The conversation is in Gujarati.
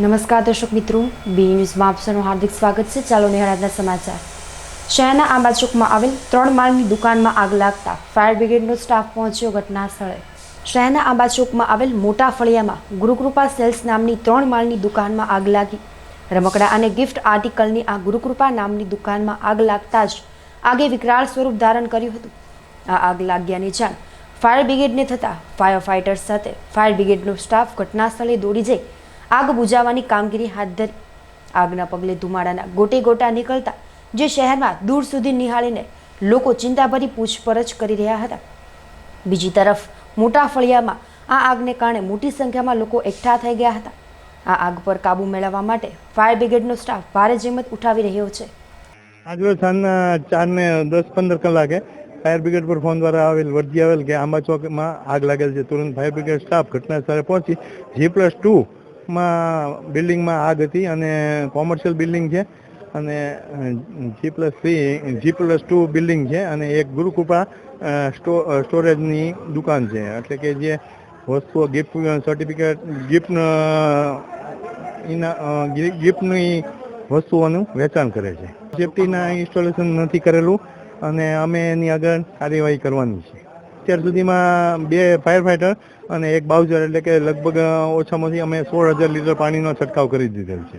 નમસ્કાર દર્શક મિત્રો, બી ન્યૂઝમાં આપનું હાર્દિક સ્વાગત છે। ચાલો નિહાળના સમાચાર। શહેરના આંબા ચોકમાં આવેલ 3 માળની દુકાનમાં આગ લાગતા ફાયર બ્રિગેડનો સ્ટાફ પહોંચ્યો ઘટના સ્થળે। શહેરના આંબા ચોકમાં આવેલ મોટા ફળિયામાં ગુરુકૃપા સેલ્સ નામની 3 માળની દુકાનમાં આગ લાગી। રમકડા અને ગિફ્ટ આર્ટિકલની આ ગુરુકૃપા નામની દુકાનમાં આગ લાગતા જ આગે વિકરાળ સ્વરૂપ ધારણ કર્યું હતું। આ આગ લાગ્યાની જાણ ફાયર બ્રિગેડને થતાં ફાયર ફાઇટર્સ સાથે ફાયર બ્રિગેડનો સ્ટાફ ઘટના સ્થળે દોડી જઈ આગ બુઝાવવાની કામગીરી હાથ ધરી। આગના પગલે ધુમાડાના ગોટે ગોટા નીકળતા જે શહેરમાં દૂર સુધી નિહાળીને લોકો ચિંતાભરી પૂછપરછ કરી રહ્યા હતા। બીજી તરફ મોટા ફળિયામાં આ આગને કારણે મોટી સંખ્યામાં લોકો એકઠા થઈ ગયા હતા। આ આગ પર કાબુ મેળવવા માટે ફાયર બ્રિગેડનો સ્ટાફ ભારે જહેમત ઉઠાવી રહ્યો છે। આજરોજ સાંજના 4:10-15 કલાકે ફાયર બ્રિગેડ પર ફોન દ્વારા વર્દી આવેલ કે આંબા ચોકમાં આગ લાગેલ છે। તુરંત ફાયર બ્રિગેડ સ્ટાફ ઘટના સ્થળે પહોંચી G+2 માં બિલ્ડિંગમાં આગ હતી અને કોમર્શિયલ બિલ્ડિંગ છે અને G+2 બિલ્ડિંગ છે અને એક ગુરુકૃપા સ્ટોરેજની દુકાન છે, એટલે કે જે વસ્તુઓ ગિફ્ટ સર્ટિફિકેટ ગિફ્ટની વસ્તુઓનું વેચાણ કરે છે। સેફ્ટીના ઇન્સ્ટોલેશન નથી કરેલું અને અમે એની આગળ કાર્યવાહી કરવાની છે। અત્યાર સુધીમાં 2 ફાયર ફાઇટર અને 1 બાઉઝર, એટલે કે લગભગ ઓછામાં ઓછી અમે 16,000 લીટર પાણીનો છંટકાવ કરી દીધેલ છે।